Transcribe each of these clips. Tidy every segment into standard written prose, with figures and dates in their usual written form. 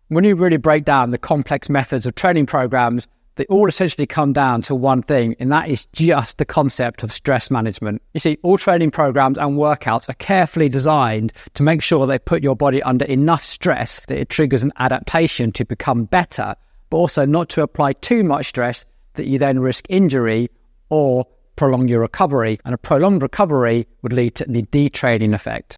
When you really break down the complex methods of training programs, they all essentially come down to one thing, and that is just the concept of stress management. You see, all training programs and workouts are carefully designed to make sure they put your body under enough stress that it triggers an adaptation to become better, but also not to apply too much stress that you then risk injury or prolong your recovery. And a prolonged recovery would lead to the detraining effect.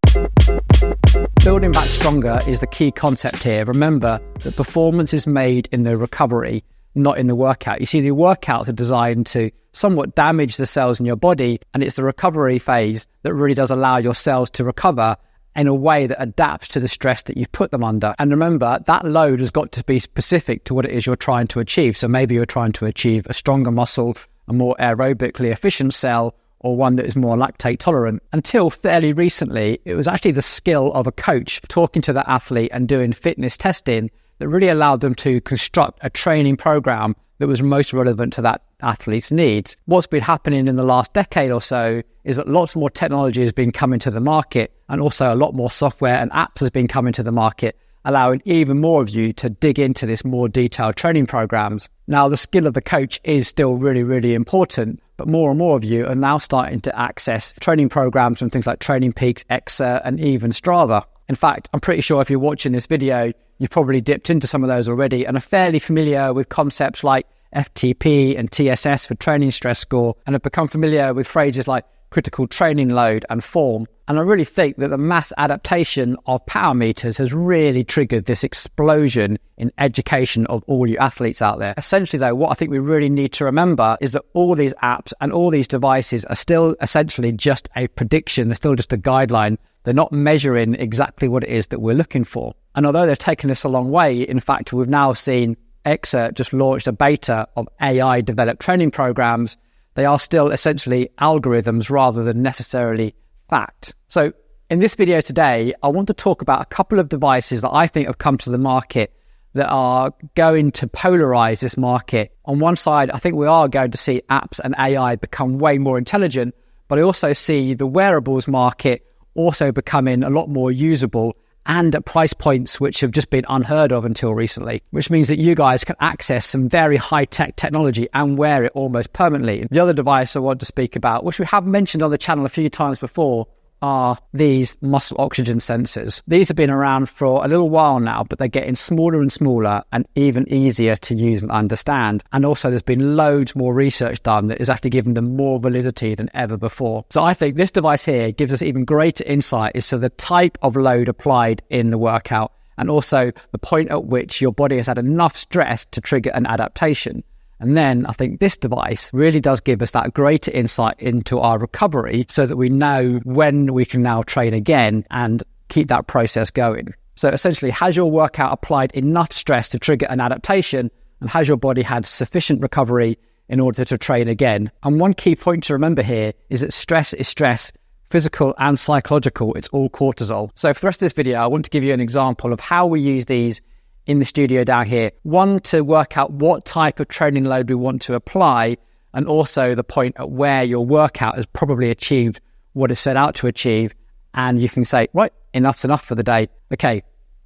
Building back stronger is the key concept here. Remember that performance is made in the recovery, not in the workout. You see, the workouts are designed to somewhat damage the cells in your body, and it's the recovery phase that really does allow your cells to recover in a way that adapts to the stress that you've put them under. And remember, that load has got to be specific to what it is you're trying to achieve. So maybe you're trying to achieve a stronger muscle, a more aerobically efficient cell, or one that is more lactate tolerant. Until fairly recently, it was actually the skill of a coach talking to the athlete and doing fitness testing that really allowed them to construct a training program that was most relevant to that athlete's needs. What's been happening in the last decade or so is that lots more technology has been coming to the market, and also a lot more software and apps has been coming to the market, allowing even more of you to dig into this more detailed training programs. Now, the skill of the coach is still really, really important, but more and more of you are now starting to access training programs from things like Training Peaks, Exert, and even Strava. In fact, I'm pretty sure if you're watching this video, you've probably dipped into some of those already and are fairly familiar with concepts like FTP and TSS for training stress score, and have become familiar with phrases like critical training load and form. And I really think that the mass adaptation of power meters has really triggered this explosion in education of all you athletes out there. Essentially though, what I think we really need to remember is that all these apps and all these devices are still essentially just a prediction. They're still just a guideline. They're not measuring exactly what it is that we're looking for. And although they've taken us a long way, in fact, we've now seen Exert just launched a beta of AI-developed training programs. They are still essentially algorithms rather than necessarily fact. So in this video today, I want to talk about a couple of devices that I think have come to the market that are going to polarize this market. On one side, I think we are going to see apps and AI become way more intelligent, but I also see the wearables market also becoming a lot more usable and at price points which have just been unheard of until recently, which means that you guys can access some very high-tech technology and wear it almost permanently. The other device I want to speak about, which we have mentioned on the channel a few times before, are these muscle oxygen sensors. These have been around for a little while now, but they're getting smaller and smaller and even easier to use and understand. And also there's been loads more research done that is actually giving them more validity than ever before. So I think this device here gives us even greater insight as to the type of load applied in the workout, and also the point at which your body has had enough stress to trigger an adaptation. And then I think this device really does give us that greater insight into our recovery so that we know when we can now train again and keep that process going. So essentially, has your workout applied enough stress to trigger an adaptation, and has your body had sufficient recovery in order to train again? And one key point to remember here is that stress is stress, physical and psychological. It's all cortisol. So for the rest of this video, I want to give you an example of how we use these in the studio down here. One, to work out what type of training load we want to apply, and also the point at where your workout has probably achieved what it's set out to achieve, and you can say, right, enough's enough for the day. Okay,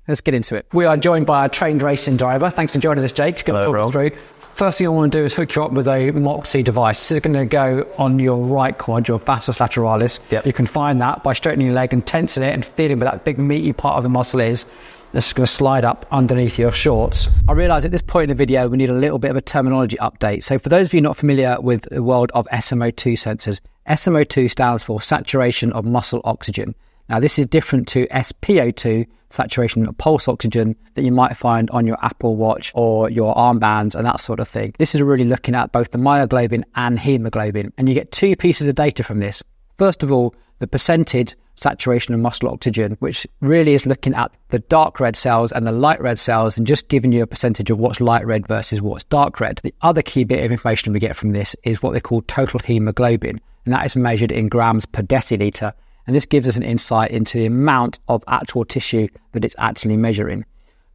let's get into it. We are joined by a trained racing driver. Thanks for joining us, Jake. It's going to talk us through. First thing I want to do is hook you up with a Moxy device. This is going to go on your right quad, your vastus lateralis. Yep. You can find that by straightening your leg and tensing it and feeling where that big meaty part of the muscle is. This is going to slide up underneath your shorts. I realise at this point in the video, we need a little bit of a terminology update. So for those of you not familiar with the world of SMO2 sensors, SMO2 stands for saturation of muscle oxygen. Now this is different to SpO2, saturation of pulse oxygen, that you might find on your Apple Watch or your armbands and that sort of thing. This is really looking at both the myoglobin and hemoglobin, and you get two pieces of data from this. First of all, the percentage saturation of muscle oxygen, which really is looking at the dark red cells and the light red cells and just giving you a percentage of what's light red versus what's dark red. The other key bit of information we get from this is what they call total hemoglobin, and that is measured in grams per deciliter. And this gives us an insight into the amount of actual tissue that it's actually measuring.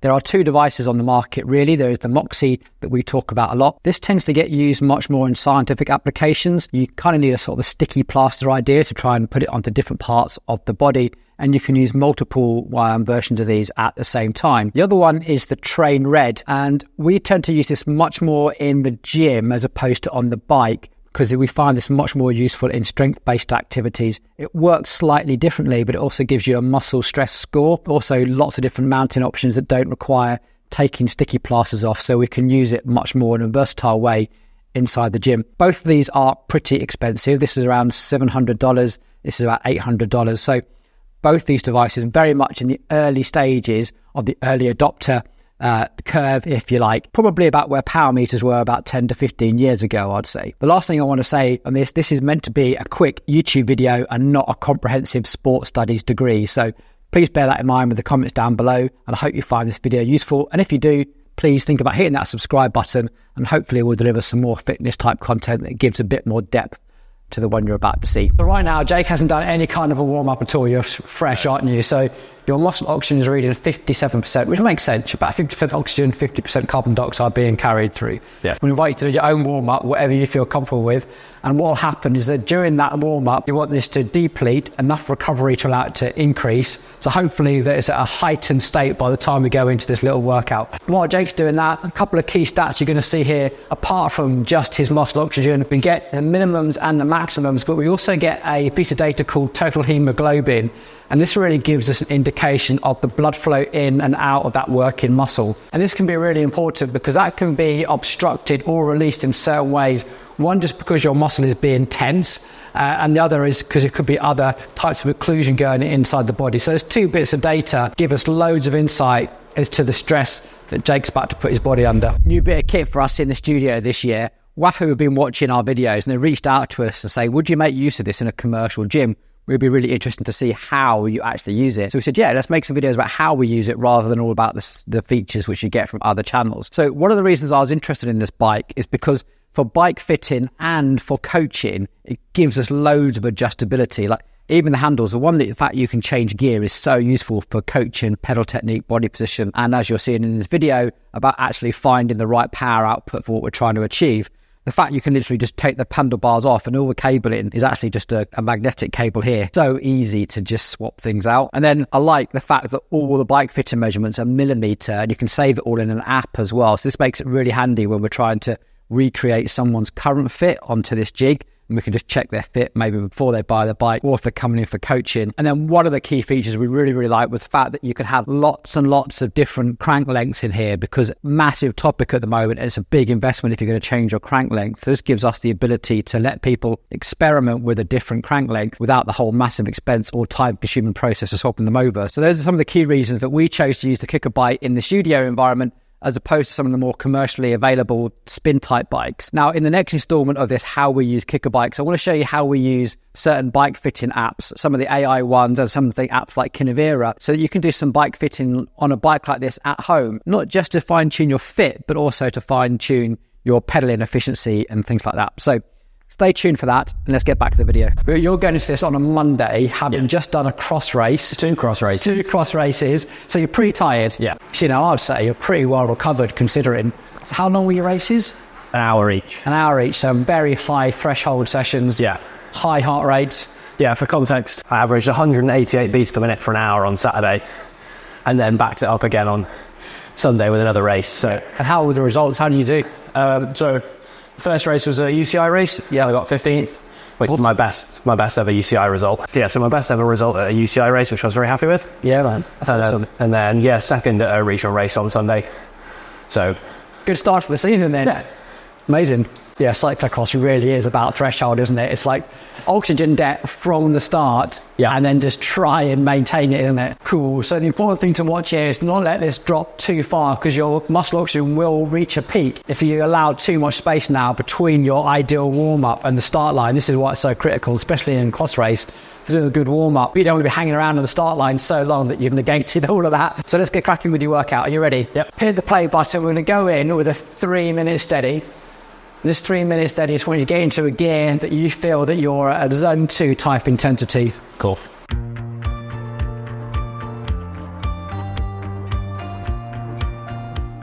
There are two devices on the market, really. There is the Moxy that we talk about a lot. This tends to get used much more in scientific applications. You kind of need a sort of a sticky plaster idea to try and put it onto different parts of the body and you can use multiple versions of these at the same time. The other one is the Train Red, and we tend to use this much more in the gym as opposed to on the bike, because we find this much more useful in strength-based activities. It works slightly differently, but it also gives you a muscle stress score. Also, lots of different mounting options that don't require taking sticky plasters off, so we can use it much more in a versatile way inside the gym. Both of these are pretty expensive. This is around $700. This is about $800. So both these devices are very much in the early stages of the early adopter curve, if you like, probably about where power meters were about 10 to 15 years ago, I'd say. The last thing I want to say on this is meant to be a quick YouTube video and not a comprehensive sports studies degree. So please bear that in mind with the comments down below, and I hope you find this video useful. And if you do, please think about hitting that subscribe button, and hopefully we'll deliver some more fitness type content that gives a bit more depth to the one you're about to see. So right now, Jake hasn't done any kind of a warm-up at all. You're fresh, aren't you? So your muscle oxygen is reading 57%, which makes sense. About 50% oxygen, 50% carbon dioxide being carried through. Yeah. We invite you to do your own warm-up, whatever you feel comfortable with. And what will happen is that during that warm-up, you want this to deplete, enough recovery to allow it to increase. So hopefully that it's at a heightened state by the time we go into this little workout. While Jake's doing that, a couple of key stats you're going to see here, apart from just his muscle oxygen, we get the minimums and the maximums, but we also get a piece of data called total hemoglobin. And this really gives us an indication of the blood flow in and out of that working muscle. And this can be really important because that can be obstructed or released in certain ways. One, just because your muscle is being tense, and the other is because it could be other types of occlusion going inside the body. So there's two bits of data give us loads of insight as to the stress that Jake's about to put his body under. New bit of kit for us in the studio this year. Wahoo have been watching our videos and they reached out to us to say, would you make use of this in a commercial gym? It would be really interesting to see how you actually use it. So we said, yeah, let's make some videos about how we use it rather than all about the features which you get from other channels. So one of the reasons I was interested in this bike is because for bike fitting and for coaching, it gives us loads of adjustability. Like even the handles, the one that in fact you can change gear is so useful for coaching, pedal technique, body position. And as you're seeing in this video about actually finding the right power output for what we're trying to achieve. The fact you can literally just take the handlebars off and all the cabling is actually just a magnetic cable here. So easy to just swap things out. And then I like the fact that all the bike fitting measurements are millimeter and you can save it all in an app as well. So this makes it really handy when we're trying to recreate someone's current fit onto this jig. And we can just check their fit maybe before they buy the bike or if they're coming in for coaching. And then one of the key features we really like was the fact that you can have lots and lots of different crank lengths in here, because massive topic at the moment, and it's a big investment if you're going to change your crank length. So this gives us the ability to let people experiment with a different crank length without the whole massive expense or time-consuming process of swapping them over. So those are some of the key reasons that we chose to use the Kicker bike in the studio environment as opposed to some of the more commercially available spin type bikes. Now, in the next installment of this, how we use Kicker bikes, I want to show you how we use certain bike fitting apps, some of the AI ones and some of the apps like Kinevera, so that you can do some bike fitting on a bike like this at home, not just to fine tune your fit, but also to fine tune your pedaling efficiency and things like that. So stay tuned for that, and let's get back to the video. You're going into this on a Monday, having just done a cross race. Two cross races. So you're pretty tired. Yeah. You know, I'd say you're pretty well recovered considering. So how long were your races? An hour each. So very high threshold sessions. Yeah. High heart rates. Yeah, for context, I averaged 188 beats per minute for an hour on Saturday, and then backed it up again on Sunday with another race. So, and how were the results? How did you do? So first race was a UCI race. Yeah, I got 15th, which is my best ever UCI result. Yeah, so my best ever result at a UCI race, which I was very happy with. Yeah, man. And then, yeah, second at a regional race on Sunday. So good start to the season then. Yeah. Amazing. Yeah, cyclocross really is about threshold, isn't it? It's like oxygen debt from the start, and then just try and maintain it, isn't it? Cool. So the important thing to watch here is not let this drop too far, because your muscle oxygen will reach a peak if you allow too much space now between your ideal warm-up and the start line. This is why it's so critical, especially in cross race, to do a good warm-up. You don't want to be hanging around on the start line so long that you've negated all of that. So let's get cracking with your workout. Are you ready? Yep. Hit the play button. We're going to go in with a 3-minute steady. This 3-minute steady is when you get into a gear that you feel that you're at a zone 2 type intensity. Cool.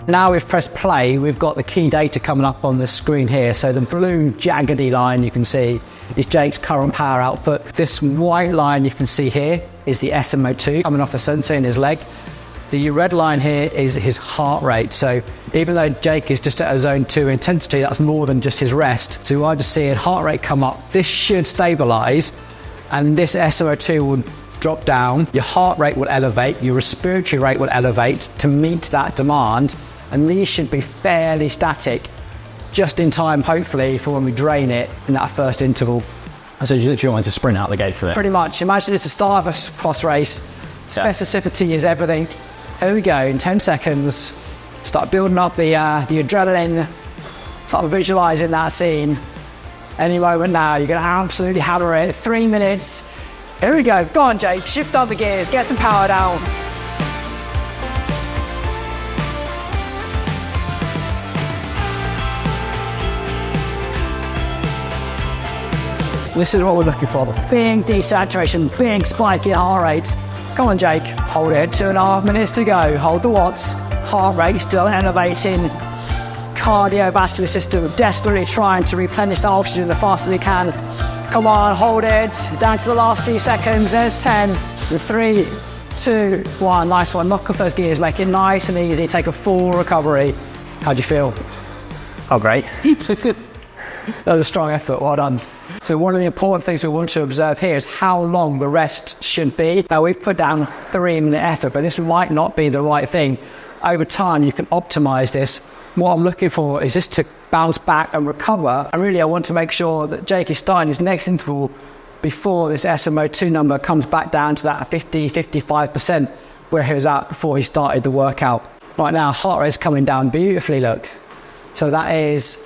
Now we've pressed play, we've got the key data coming up on the screen here. So the blue jaggedy line you can see is Jake's current power output. This white line you can see here is the SMO2 coming off a sensor in his leg. The red line here is his heart rate. So even though Jake is just at a zone 2 intensity, that's more than just his rest. So I just see his heart rate come up. This should stabilize, and this SMO2 will drop down. Your heart rate will elevate, your respiratory rate will elevate to meet that demand. And these should be fairly static, just in time, hopefully, for when we drain it in that first interval. So you literally want to sprint out the gate for it? Pretty much. Imagine it's the start of a cross race. Specificity is everything. Here we go, in 10 seconds. Start building up the adrenaline. Start visualizing that scene. Any moment now, you're going to absolutely hammer it. 3 minutes. Here we go. Go on, Jake. Shift up the gears. Get some power down. This is what we're looking for. Big desaturation, big spike in heart rate. Come on, Jake. Hold it. 2.5 minutes to go. Hold the watts. Heart rate still elevating. Cardiovascular system desperately trying to replenish the oxygen the fastest it can. Come on, hold it. Down to the last few seconds. There's 10. 3, 2, 1. Nice one. Knock off those gears. Make it nice and easy. Take a full recovery. How'd you feel? Oh, great. That was a strong effort. Well done. So one of the important things we want to observe here is how long the rest should be. Now we've put down a 3-minute effort, but this might not be the right thing. Over time, you can optimize this. What I'm looking for is just to bounce back and recover. And really, I want to make sure that Jake is starting his next interval before this SMO2 number comes back down to that 50-55% where he was at before he started the workout. Right now, heart rate's coming down beautifully, look. So that is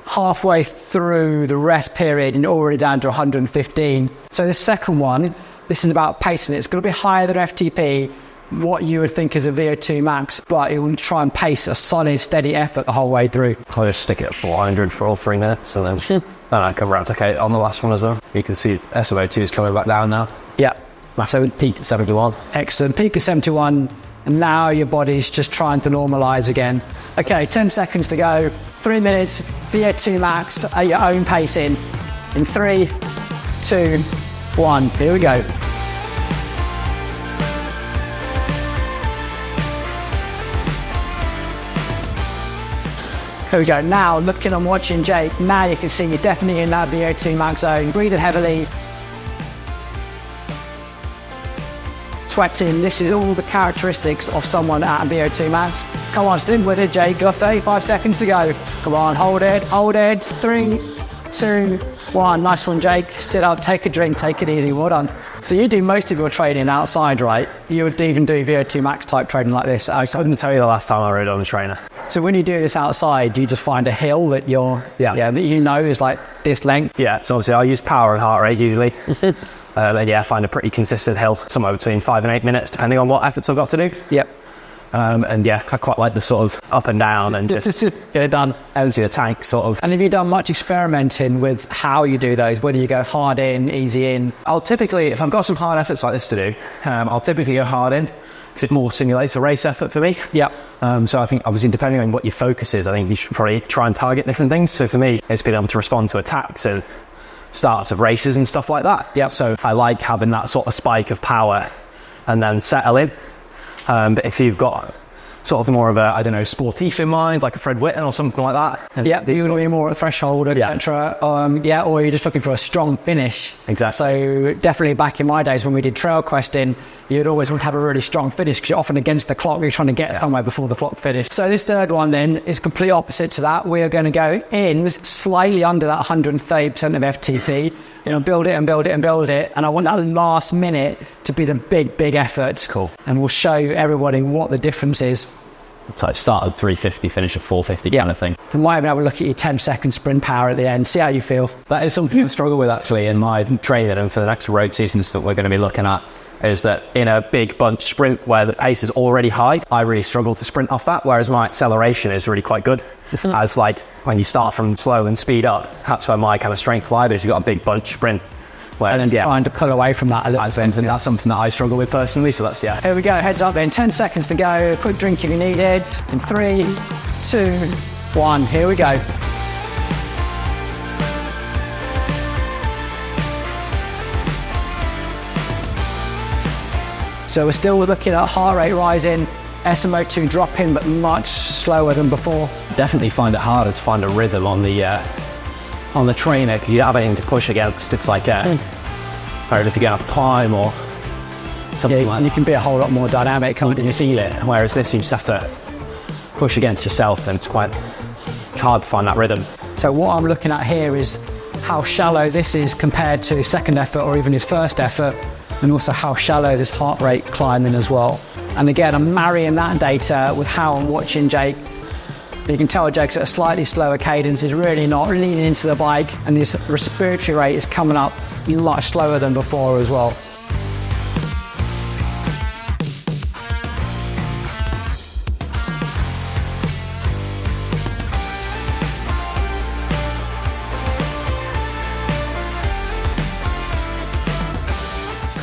halfway through the rest period and already down to 115. So the second one, this is about pacing it. It's going to be higher than FTP, what you would think is a VO2 max, but it will try and pace a solid, steady effort the whole way through. I'll just stick it at 400 for all 3 minutes and then I can replicate on the last one as well. You can see SMO2 is coming back down now. Yeah. So peak at 71. Excellent. Peak at 71. And now your body's just trying to normalize again. Okay, 10 seconds to go. 3 minutes, VO2 max at your own pacing. In 3, 2, 1. Here we go. Here we go. Now, looking and watching Jake, now you can see you're definitely in that VO2 max zone. Breathing heavily. Sweating. This is all the characteristics of someone at a VO2 max. Come on, stick with it, Jake. Got 35 seconds to go. Come on, hold it, hold it. 3, 2, 1. Nice one, Jake. Sit up, take a drink, take it easy. Well done. So you do most of your training outside, right? You would even do VO2 max type training like this outside. I couldn't tell you the last time I rode on the trainer. So when you do this outside, do you just find a hill that that you know is like this length? Yeah, so obviously I'll use power and heart rate usually. And yeah, I find a pretty consistent hill, somewhere between 5 and 8 minutes, depending on what efforts I've got to do. Yep. And yeah, I quite like the sort of up and down and just get it done, empty the tank sort of. And have you done much experimenting with how you do those? Whether you go hard in, easy in? I'll typically, if I've got some hard efforts like this to do, I'll typically go hard in because it more simulates a race effort for me. Yep. So I think obviously depending on what your focus is, I think you should probably try and target different things. So for me, it's being able to respond to attacks and starts of races and stuff like that. Yep. So I like having that sort of spike of power and then settle in. But if you've got sort of more of a, I don't know, sportif in mind, like a Fred Whitten or something like that. Yeah, you're going to be more at threshold, etc. Yeah. Or you're just looking for a strong finish. Exactly. So definitely back in my days when we did trail questing, you'd always want to have a really strong finish because you're often against the clock. You're trying to get somewhere before the clock finished. So this third one then is complete opposite to that. We are going to go in slightly under that 130% of FTP. Build it and build it and build it. And I want that last minute to be the big effort. Cool. And we'll show everybody what the difference is. So start at 350, finish at 450 kind of thing. You might even have a look at your 10-second sprint power at the end. See how you feel. That is something I struggle with actually in my training and for the next road seasons that we're going to be looking at. Is that in a big bunch sprint where the pace is already high, I really struggle to sprint off that, whereas my acceleration is really quite good. As like when you start from slow and speed up, that's where my kind of strength lies. You've got a big bunch sprint. And then trying to pull away from that a little bit. And that's something that I struggle with personally, so that's, yeah. Here we go, heads up then, 10 seconds to go. Quick drink if you need it. In 3, 2, 1, here we go. So we're still looking at heart rate rising, SMO2 dropping, but much slower than before. Definitely find it harder to find a rhythm on the trainer, because you don't have anything to push against. It's like, or if you get up time or something like that. You can be a whole lot more dynamic, can't you? You feel it, whereas this, you just have to push against yourself, and it's quite hard to find that rhythm. So what I'm looking at here is how shallow this is compared to his second effort or even his first effort, and also how shallow this heart rate climbing as well. And again, I'm marrying that data with how I'm watching Jake. You can tell Jake's at a slightly slower cadence. He's really not leaning into the bike, and his respiratory rate is coming up a lot slower than before as well.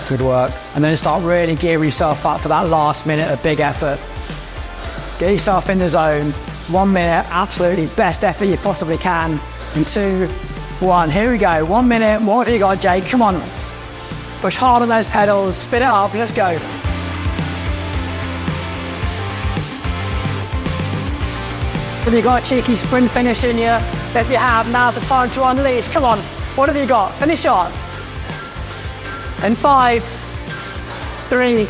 Good work. And then start really gearing yourself up for that last minute of big effort. Get yourself in the zone. 1 minute, absolutely best effort you possibly can. In 2, 1, here we go. 1 minute, what have you got, Jake? Come on. Push hard on those pedals, spin it up, let's go. Have you got a cheeky sprint finish in you? If you have, now's the time to unleash. Come on, what have you got? Finish on. And 5, 3,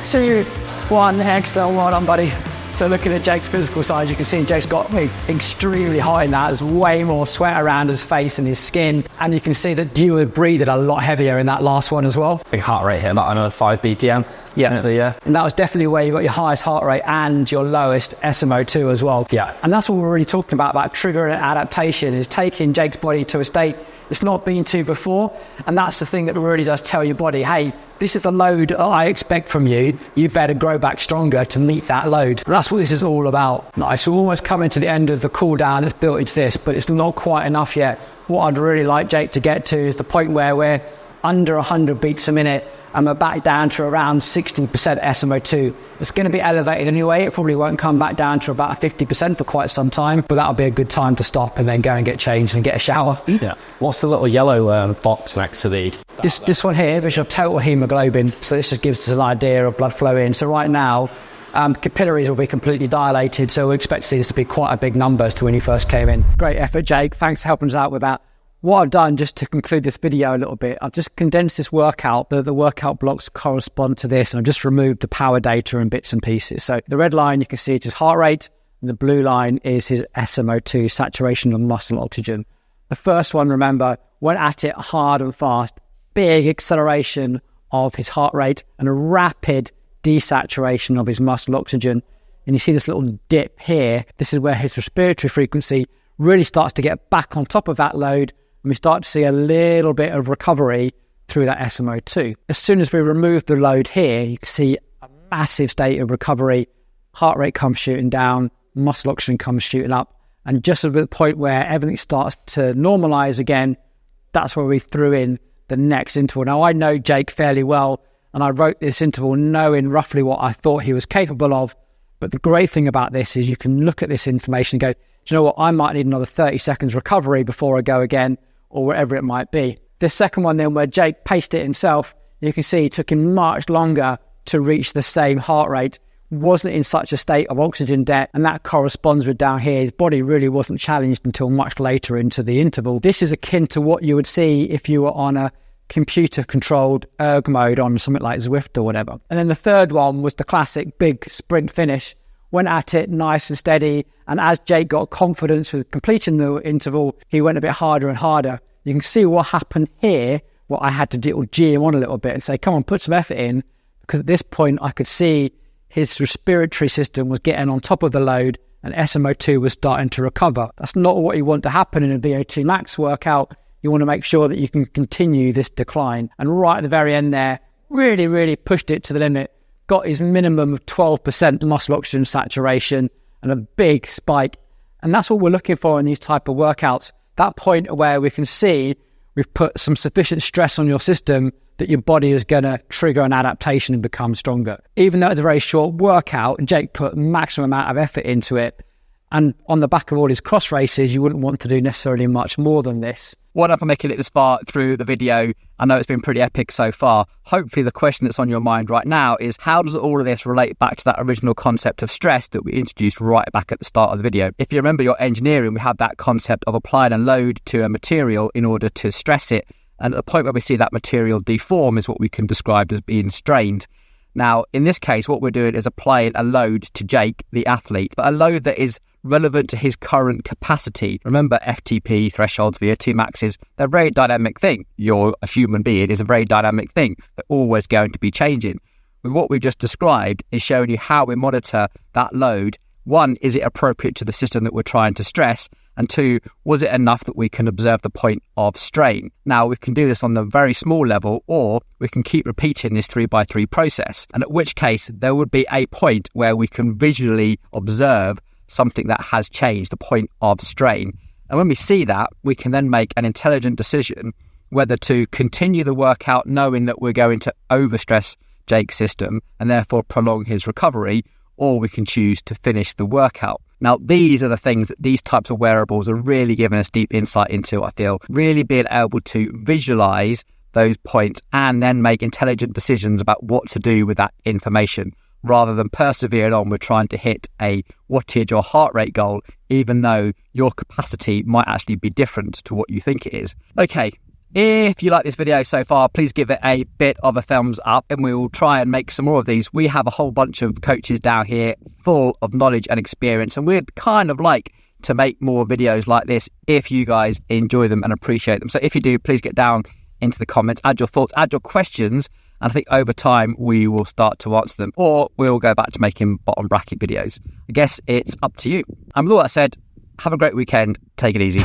2, 1, excellent, well done, buddy. So looking at Jake's physical side, you can see Jake's got extremely high in that. There's way more sweat around his face and his skin. And you can see that you were breathing a lot heavier in that last one as well. Big heart rate here, about another 5 BPM. Yeah. And that was definitely where you got your highest heart rate and your lowest SMO2 as well. Yeah. And that's what we're really talking about triggering adaptation, is taking Jake's body to a state it's not been to before. And that's the thing that really does tell your body, hey, this is the load I expect from you. You better grow back stronger to meet that load. And that's what this is all about. Nice. We're almost coming to the end of the cool down that's built into this, but it's not quite enough yet. What I'd really like Jake to get to is the point where we're under 100 beats a minute and we're back down to around 60% SMO2. It's going to be elevated anyway. It probably won't come back down to about 50% for quite some time, but that'll be a good time to stop and then go and get changed and get a shower. Yeah. What's the little yellow box next to the... This one here is your total hemoglobin. So this just gives us an idea of blood flow in. So right now, capillaries will be completely dilated. So we expect to see this to be quite a big number as to when you first came in. Great effort, Jake. Thanks for helping us out with that. What I've done, just to conclude this video a little bit, I've just condensed this workout. The workout blocks correspond to this, and I've just removed the power data and bits and pieces. So the red line, you can see it's his heart rate, and the blue line is his SMO2, saturation of muscle oxygen. The first one, remember, went at it hard and fast, big acceleration of his heart rate and a rapid desaturation of his muscle oxygen. And you see this little dip here. This is where his respiratory frequency really starts to get back on top of that load, and we start to see a little bit of recovery through that SMO2. As soon as we remove the load here, you can see a massive state of recovery. Heart rate comes shooting down, muscle oxygen comes shooting up, and just at the point where everything starts to normalize again, that's where we threw in the next interval. Now, I know Jake fairly well, and I wrote this interval knowing roughly what I thought he was capable of. But the great thing about this is you can look at this information and go, do you know what, I might need another 30 seconds recovery before I go again, or whatever it might be. This second one then, where Jake paced it himself, you can see it took him much longer to reach the same heart rate, wasn't in such a state of oxygen debt, and that corresponds with down here. His body really wasn't challenged until much later into the interval. This is akin to what you would see if you were on a computer-controlled erg mode on something like Zwift or whatever. And then the third one was the classic big sprint finish. Went at it nice and steady, and as Jake got confidence with completing the interval, he went a bit harder and harder. You can see what happened here, what I had to do, G him on a little bit and say, come on, put some effort in, because at this point I could see his respiratory system was getting on top of the load and SMO2 was starting to recover. That's not what you want to happen in a VO2 max workout. You want to make sure that you can continue this decline. And right at the very end there, really pushed it to the limit. Got his minimum of 12% muscle oxygen saturation and a big spike. And that's what we're looking for in these type of workouts. That point where we can see we've put some sufficient stress on your system that your body is going to trigger an adaptation and become stronger. Even though it's a very short workout, and Jake put maximum amount of effort into it, and on the back of all his cross races, you wouldn't want to do necessarily much more than this. Well done for making it this far through the video. I know it's been pretty epic so far. Hopefully the question that's on your mind right now is, how does all of this relate back to that original concept of stress that we introduced right back at the start of the video? If you remember your engineering, we have that concept of applying a load to a material in order to stress it. And at the point where we see that material deform is what we can describe as being strained. Now, in this case, what we're doing is applying a load to Jake, the athlete, but a load that is relevant to his current capacity. Remember, FTP, thresholds, VO2 maxes, they're a very dynamic thing. You're a human being is a very dynamic thing. They're always going to be changing. With what we've just described is showing you how we monitor that load. One, is it appropriate to the system that we're trying to stress? And two, was it enough that we can observe the point of strain? Now, we can do this on the very small level, or we can keep repeating this 3x3 process. And at which case, there would be a point where we can visually observe something that has changed, the point of strain. And when we see that, we can then make an intelligent decision whether to continue the workout knowing that we're going to overstress Jake's system and therefore prolong his recovery, or we can choose to finish the workout. Now, these are the things that these types of wearables are really giving us deep insight into, I feel. Really being able to visualize those points and then make intelligent decisions about what to do with that information, rather than persevering on with trying to hit a wattage or heart rate goal, even though your capacity might actually be different to what you think it is. Okay, if you like this video so far, please give it a bit of a thumbs up and we will try and make some more of these. We have a whole bunch of coaches down here full of knowledge and experience, and we'd kind of like to make more videos like this if you guys enjoy them and appreciate them. So if you do, please get down into the comments, add your thoughts, add your questions, and I think over time we will start to answer them, or we'll go back to making bottom bracket videos. I guess it's up to you. And with all that said, have a great weekend. Take it easy.